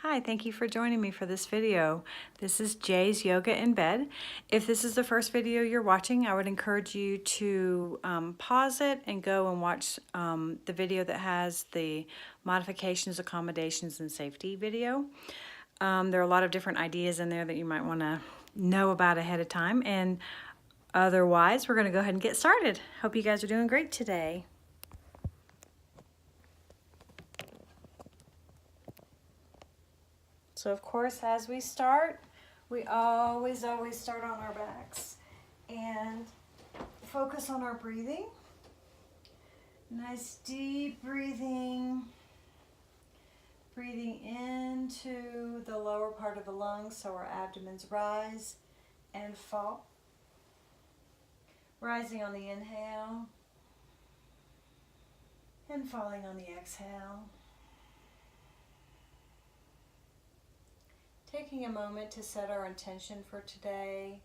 Hi, thank you for joining me for this video. This is Jay's Yoga in Bed. If this is the first video you're watching, I would encourage you to pause it and go and watch the video that has the modifications, accommodations, and safety video. There are a lot of different ideas in there that you might want to know about ahead of time. And otherwise, we're going to go ahead and get started. Hope you guys are doing great today. So of course, as we start, we always start on our backs and focus on our breathing. Nice deep breathing. Breathing into the lower part of the lungs so our abdomens rise and fall. Rising on the inhale and falling on the exhale. Taking a moment to set our intention for today,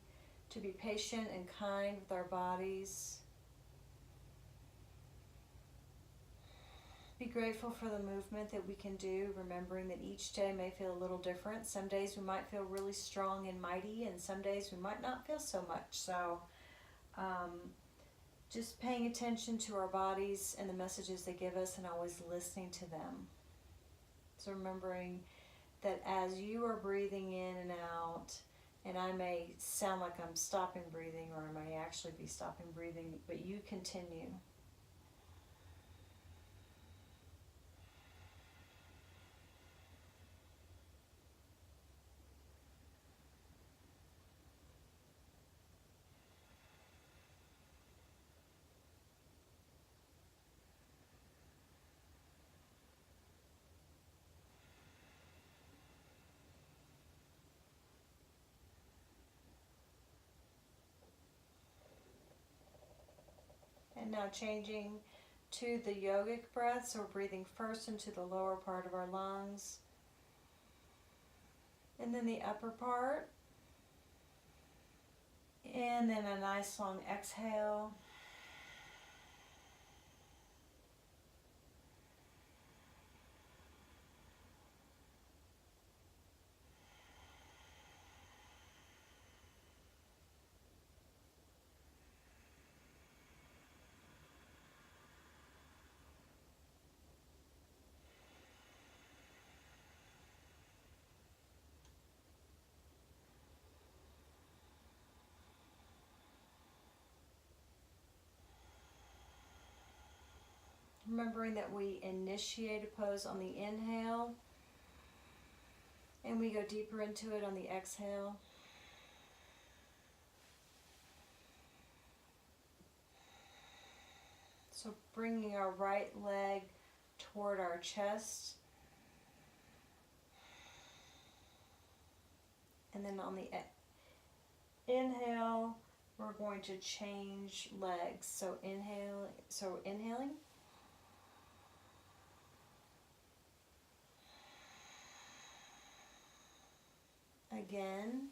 to be patient and kind with our bodies. Be grateful for the movement that we can do, remembering that each day may feel a little different. Some days we might feel really strong and mighty, and some days we might not feel so much. So just paying attention to our bodies and the messages they give us and always listening to them. So remembering that as you are breathing in and out, and I may sound like I'm stopping breathing, or I may actually be stopping breathing, but you continue. And now changing to the yogic breath, so we're breathing first into the lower part of our lungs, and then the upper part, and then a nice long exhale. Remembering that we initiate a pose on the inhale, and we go deeper into it on the exhale. So bringing our right leg toward our chest. And then on the inhale, we're going to change legs. So inhaling. Again.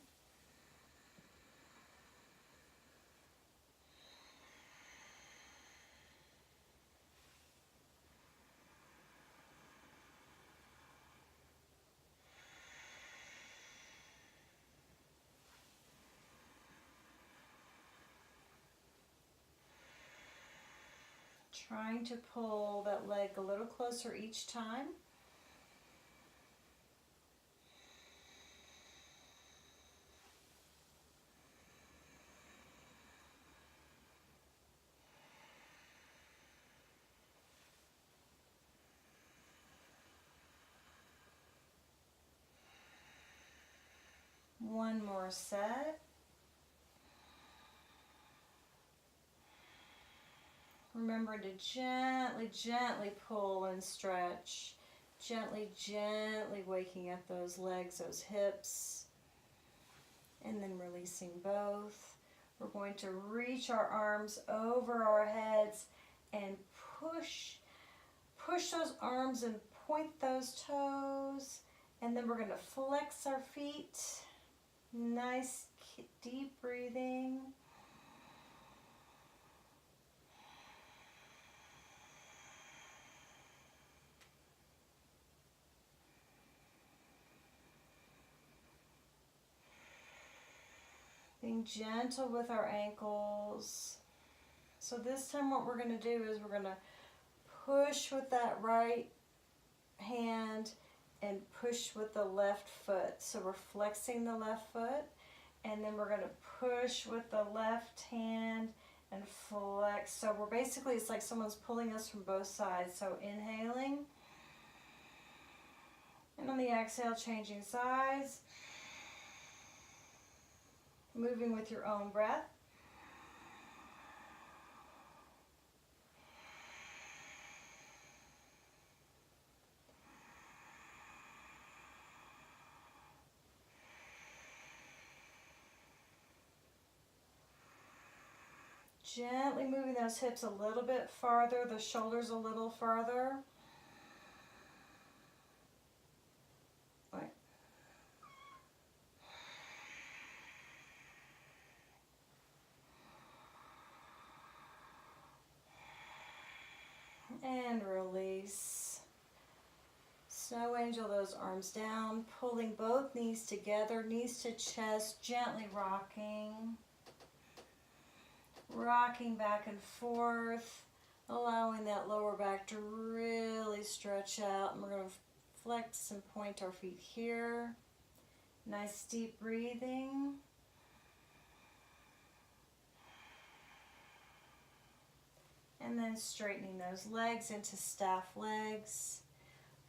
Trying to pull that leg a little closer each time. One more set. Remember to gently pull and stretch. Gently waking up those legs, those hips. And then releasing both. We're going to reach our arms over our heads and push those arms and point those toes. And then we're going to flex our feet. Nice deep breathing. Being gentle with our ankles. So this time what we're going to do is we're going to push with that right hand and push with the left foot. So we're flexing the left foot, and then we're going to push with the left hand and flex. So we're basically, it's like someone's pulling us from both sides. So inhaling, and on the exhale, changing sides, moving with your own breath. Gently moving those hips a little bit farther, the shoulders a little farther. Right. And release. Snow angel those arms down, pulling both knees together, knees to chest, gently rocking. Rocking back and forth, allowing that lower back to really stretch out. And we're going to flex and point our feet here. Nice deep breathing. And then straightening those legs into staff legs.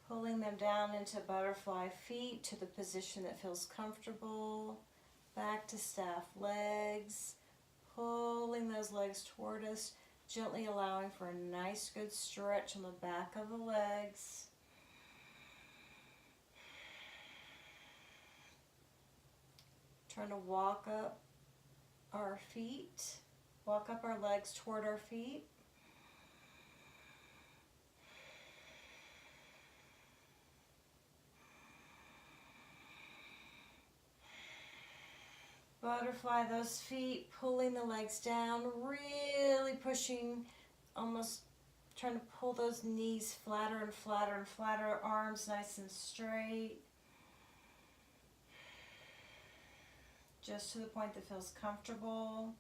Pulling them down into butterfly feet to the position that feels comfortable. Back to staff legs. Pulling those legs toward us, gently allowing for a nice good stretch on the back of the legs. Trying to walk up our feet, walk up our legs toward our feet. Butterfly those feet, pulling the legs down, really pushing, almost trying to pull those knees flatter and flatter and flatter, arms nice and straight. Just to the point that feels comfortable.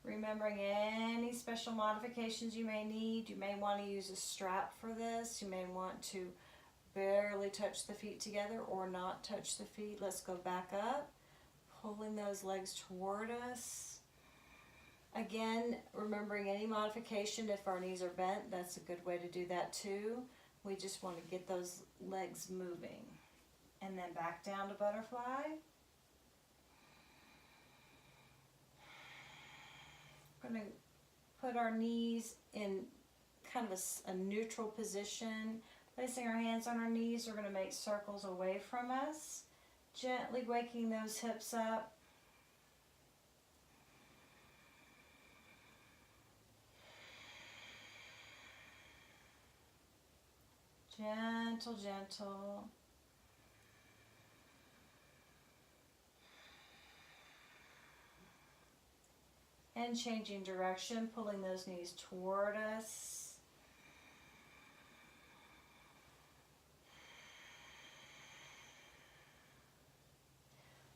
Remembering any special modifications you may need. You may want to use a strap for this. You may want to barely touch the feet together or not touch the feet. Let's go back up. Pulling those legs toward us. Again, remembering any modification, if our knees are bent, that's a good way to do that too. We just want to get those legs moving. And then back down to butterfly. We're going to put our knees in kind of a neutral position. Placing our hands on our knees, we're going to make circles away from us. Gently waking those hips up. Gentle, gentle. And changing direction, pulling those knees toward us.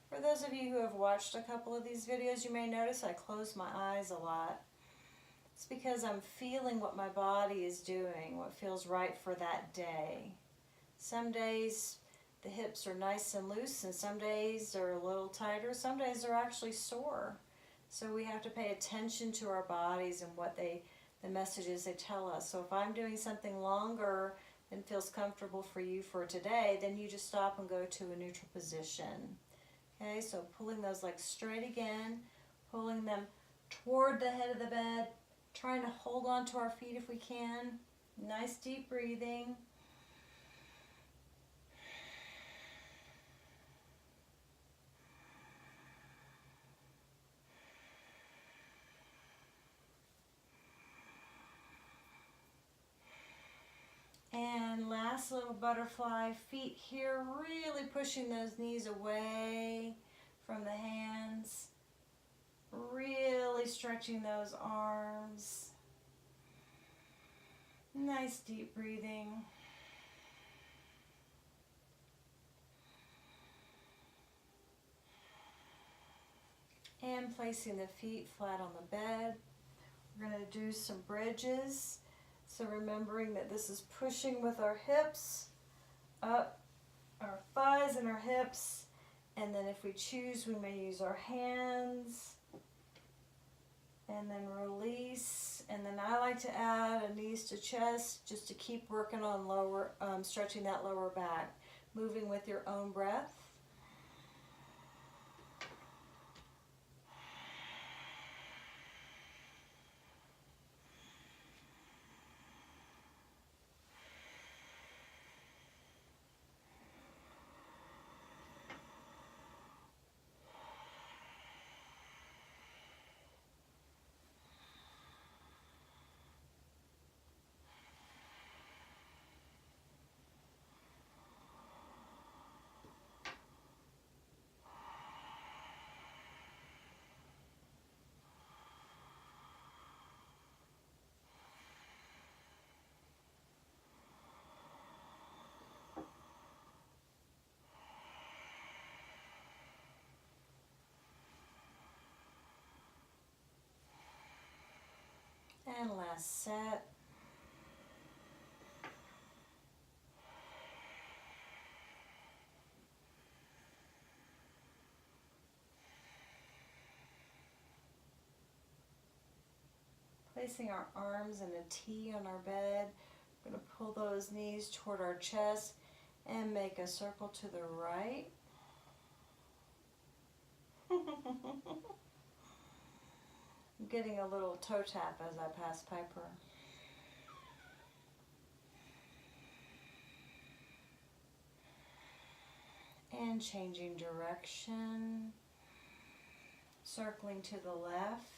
For those of you who have watched a couple of these videos, you may notice I close my eyes a lot. It's because I'm feeling what my body is doing, what feels right for that day. Some days the hips are nice and loose, and some days they're a little tighter. Some days they're actually sore. So we have to pay attention to our bodies and what the messages they tell us. So if I'm doing something longer than feels comfortable for you for today, then you just stop and go to a neutral position. Okay, so pulling those legs straight again, pulling them toward the head of the bed, trying to hold on to our feet if we can. Nice deep breathing. And last little butterfly, feet here, really pushing those knees away from the hands. Really stretching those arms. Nice deep breathing. And placing the feet flat on the bed. We're going to do some bridges. So remembering that this is pushing with our hips up, our thighs and our hips. And then if we choose, we may use our hands. And then release. And then I like to add a knees to chest just to keep working on lower, stretching that lower back. Moving with your own breath. And last set. Placing our arms in a T on our bed. We're going to pull those knees toward our chest and make a circle to the right. I'm getting a little toe tap as I pass Piper. And changing direction, circling to the left.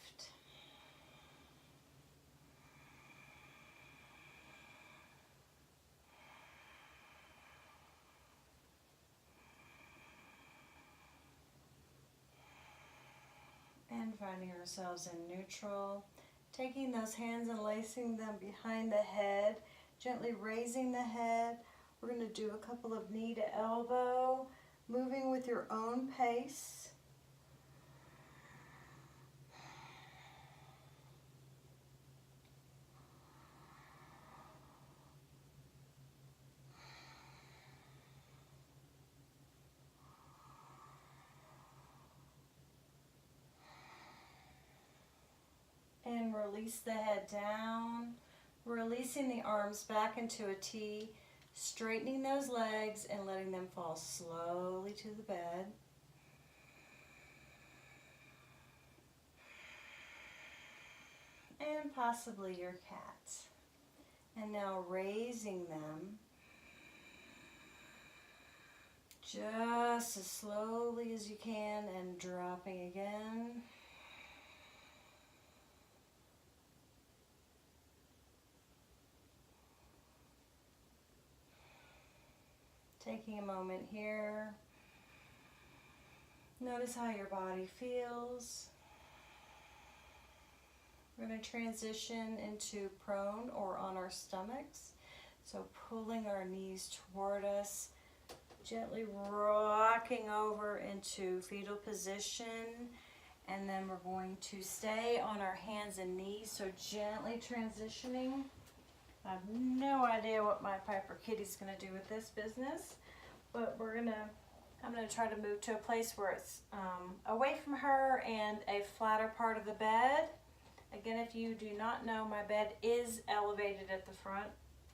And finding ourselves in neutral. Taking those hands and lacing them behind the head, gently raising the head. We're going to do a couple of knee to elbow, moving with your own pace. And release the head down, releasing the arms back into a T, straightening those legs and letting them fall slowly to the bed. And possibly your cat. And now raising them just as slowly as you can and dropping again. Taking a moment here. Notice how your body feels. We're going to transition into prone or on our stomachs. So pulling our knees toward us, gently rocking over into fetal position. And then we're going to stay on our hands and knees, so gently transitioning. I have no idea what my Piper Kitty's going to do with this business, but I'm going to try to move to a place where it's away from her and a flatter part of the bed. Again, if you do not know, my bed is elevated at the front.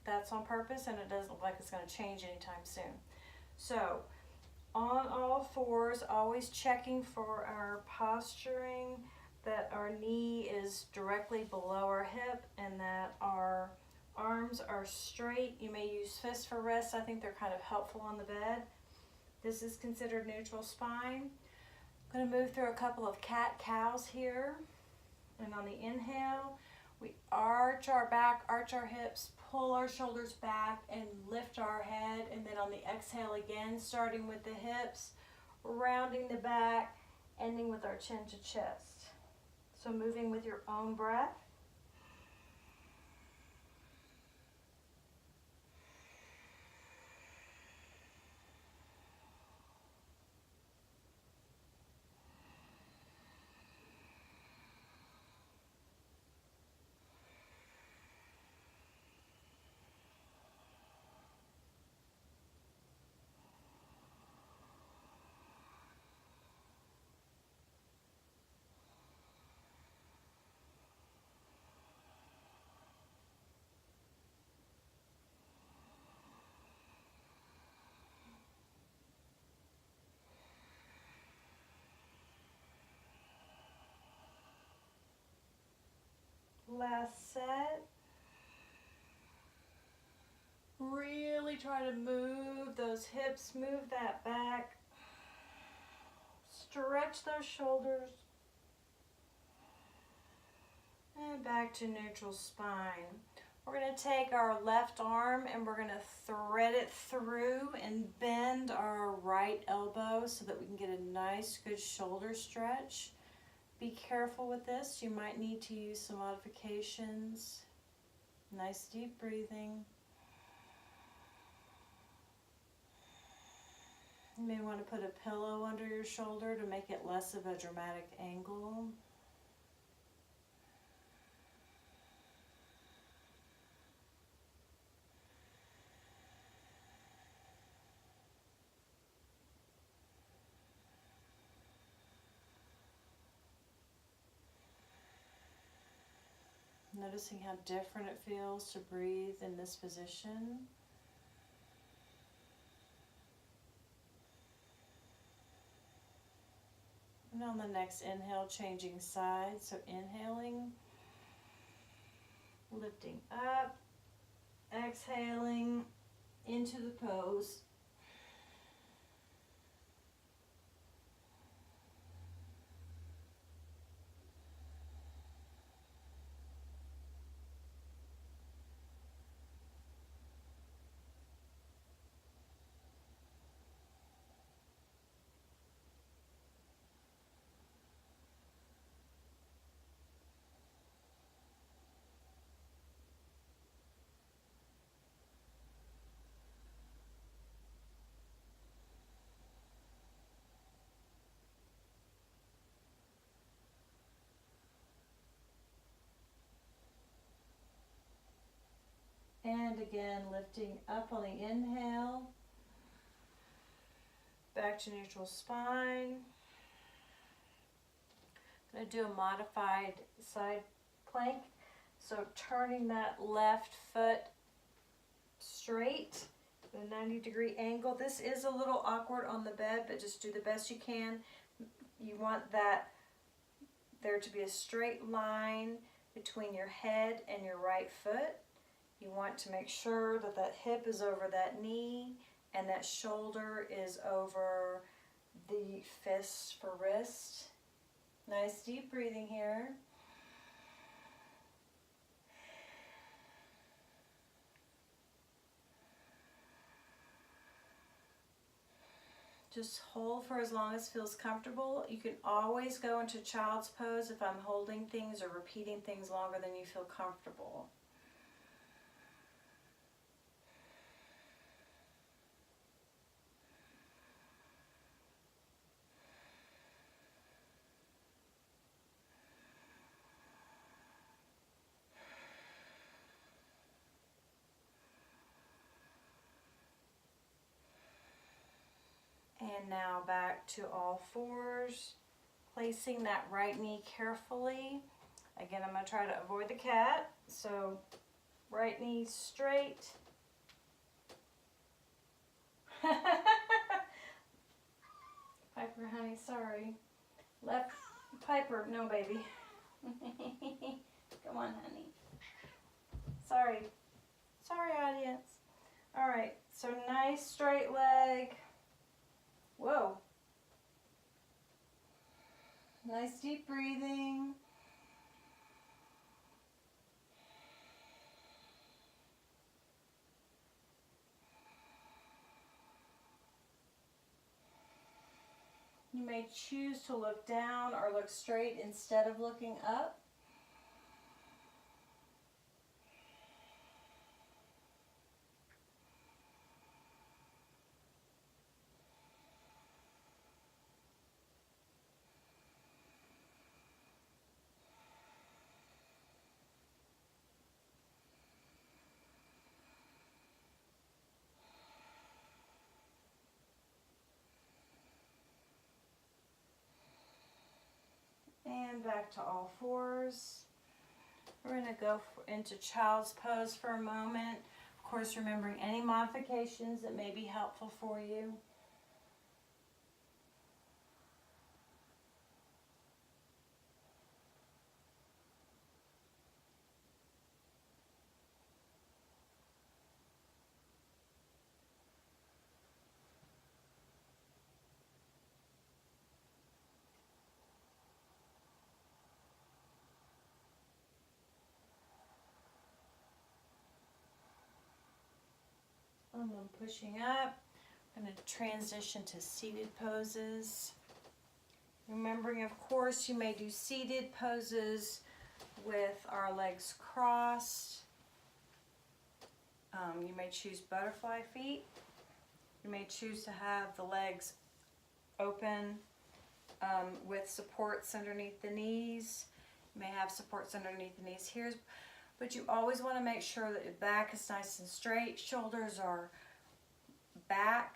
That's on purpose, and it doesn't look like it's going to change anytime soon. So, on all fours, always checking for our posturing, that our knee is directly below our hip and that our arms are straight. You may use fists for rest. I think they're kind of helpful on the bed. This is considered neutral spine. I'm going to move through a couple of cat-cows here. And on the inhale, we arch our back, arch our hips, pull our shoulders back and lift our head. And then on the exhale again, starting with the hips, rounding the back, ending with our chin to chest. So moving with your own breath. last set. Really try to move those hips, move that back. Stretch those shoulders. And back to neutral spine. We're going to take our left arm and we're going to thread it through and bend our right elbow so that we can get a nice, good shoulder stretch. Be careful with this. You might need to use some modifications. Nice deep breathing. You may want to put a pillow under your shoulder to make it less of a dramatic angle. Noticing how different it feels to breathe in this position. And on the next inhale, changing sides. So inhaling, lifting up, exhaling into the pose. And again, lifting up on the inhale, back to neutral spine. I'm going to do a modified side plank. So turning that left foot straight at a 90-degree angle. This is a little awkward on the bed, but just do the best you can. You want that there to be a straight line between your head and your right foot. You want to make sure that that hip is over that knee and that shoulder is over the fist for wrist. Nice deep breathing here. Just hold for as long as feels comfortable. You can always go into child's pose if I'm holding things or repeating things longer than you feel comfortable. And now back to all fours, placing that right knee carefully. Again, I'm going to try to avoid the cat. So right knee straight. Piper, honey, sorry. Left, Piper, no baby. Come on, honey. Sorry. Sorry, audience. All right, so nice straight leg. Whoa. Nice deep breathing. You may choose to look down or look straight instead of looking up. And back to all fours. We're going to go into child's pose for a moment. Of course, remembering any modifications that may be helpful for you. down, one pushing up. I'm going to transition to seated poses. Remembering, of course, you may do seated poses with our legs crossed. You may choose butterfly feet. You may choose to have the legs open with supports underneath the knees. You may have supports underneath the knees here, but you always want to make sure that your back is nice and straight, shoulders are back.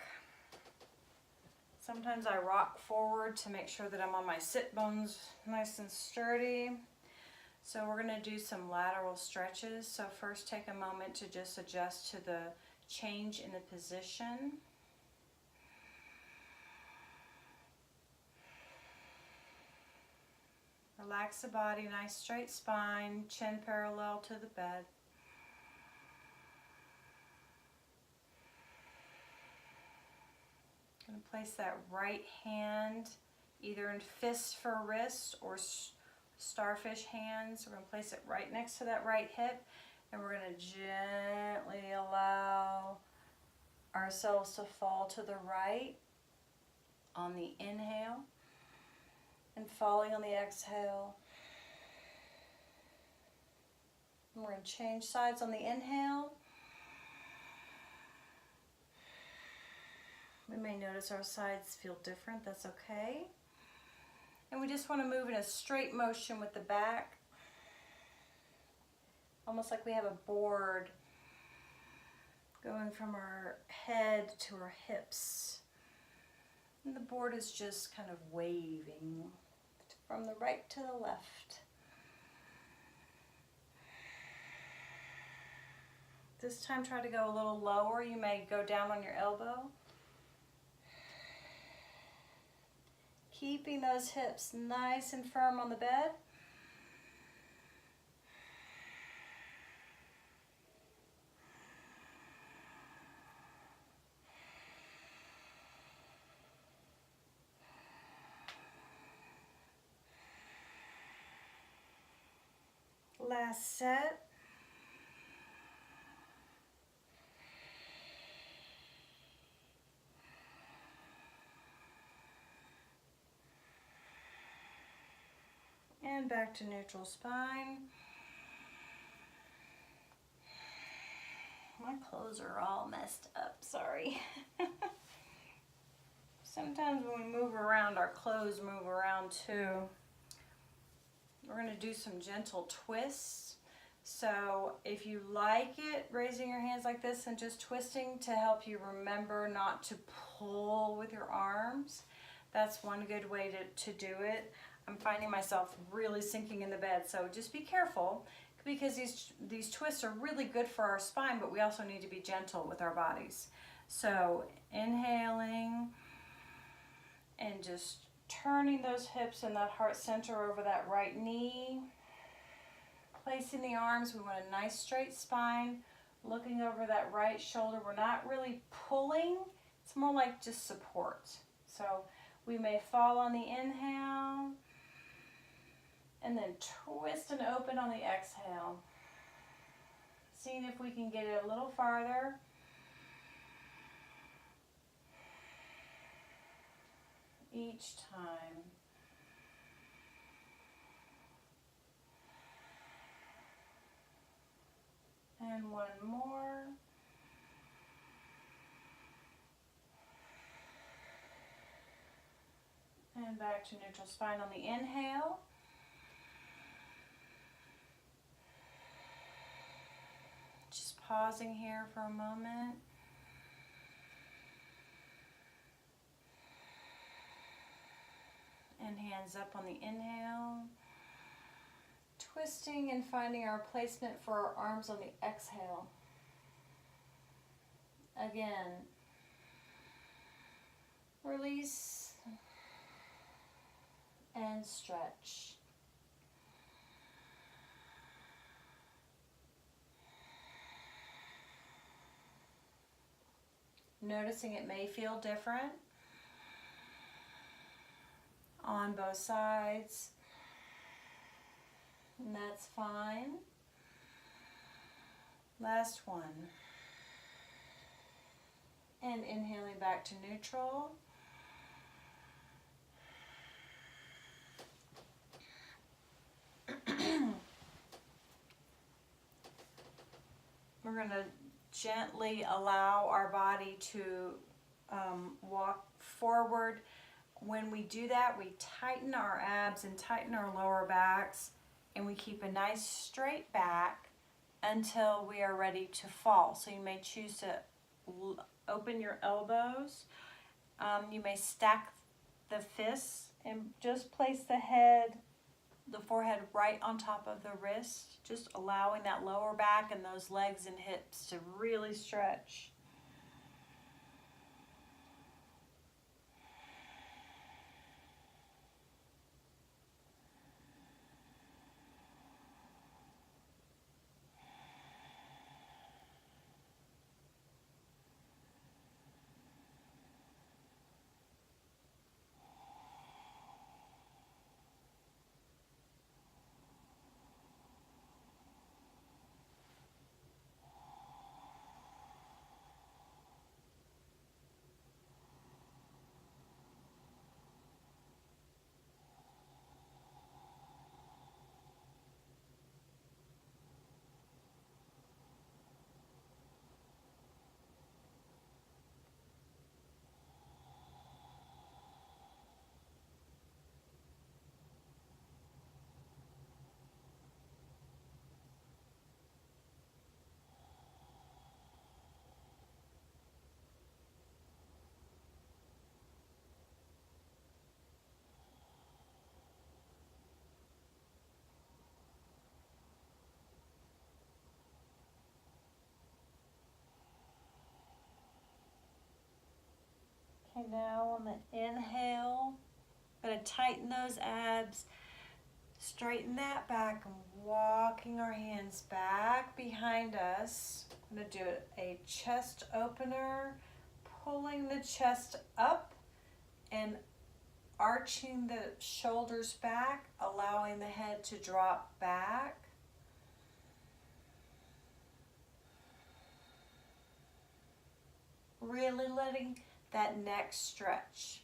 Sometimes I rock forward to make sure that I'm on my sit bones nice and sturdy. So we're going to do some lateral stretches. So first take a moment to just adjust to the change in the position. Relax the body, nice straight spine, chin parallel to the bed. Going to place that right hand either in fist for wrist or starfish hands. We're going to place it right next to that right hip, and we're going to gently allow ourselves to fall to the right on the inhale and falling on the exhale. And we're going to change sides on the inhale. We may notice our sides feel different, that's okay. And we just want to move in a straight motion with the back, almost like we have a board going from our head to our hips. And the board is just kind of waving from the right to the left. This time try to go a little lower. You may go down on your elbow. Keeping those hips nice and firm on the bed. Last set. And back to neutral spine. My clothes are all messed up, sorry. Sometimes when we move around, our clothes move around too. We're going to do some gentle twists. So if you like it, raising your hands like this and just twisting to help you remember not to pull with your arms, that's one good way to do it. I'm finding myself really sinking in the bed, so just be careful because these twists are really good for our spine, but we also need to be gentle with our bodies. So inhaling and just turning those hips and that heart center over that right knee. Placing the arms, we want a nice straight spine, looking over that right shoulder. We're not really pulling, it's more like just support. So we may fall on the inhale and then twist and open on the exhale. Seeing if we can get it a little farther. Each time. And one more. And back to neutral spine on the inhale. Just pausing here for a moment. And hands up on the inhale. Twisting and finding our placement for our arms on the exhale. Again, release and stretch. Noticing it may feel different on both sides, and that's fine. Last one. And inhaling back to neutral. We're going to gently allow our body to walk forward. When we do that, we tighten our abs and tighten our lower backs, and we keep a nice straight back until we are ready to fall. So you may choose to open your elbows. You may stack the fists and just place the forehead right on top of the wrist, just allowing that lower back and those legs and hips to really stretch. Okay, now on the inhale, I'm going to tighten those abs, straighten that back, and walking our hands back behind us. I'm going to do a chest opener, pulling the chest up and arching the shoulders back, allowing the head to drop back. Really letting that neck stretch.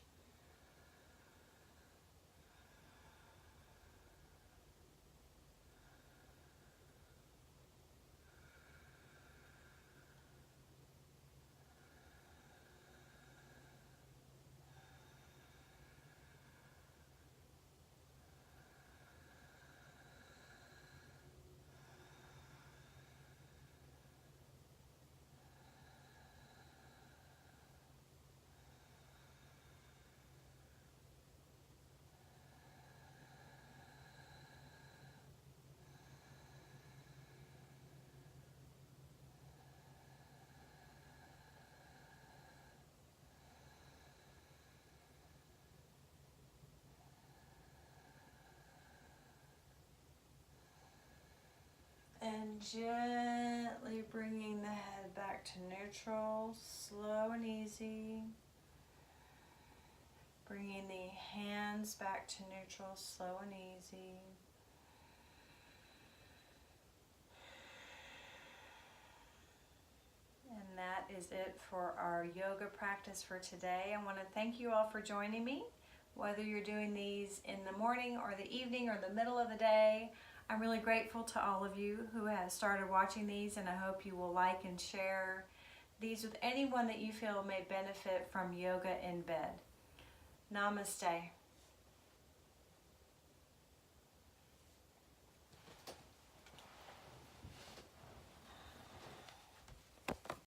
And gently bringing the head back to neutral, slow and easy. Bringing the hands back to neutral, slow and easy. And that is it for our yoga practice for today. I want to thank you all for joining me. Whether you're doing these in the morning or the evening or the middle of the day, I'm really grateful to all of you who have started watching these, and I hope you will like and share these with anyone that you feel may benefit from yoga in bed. Namaste.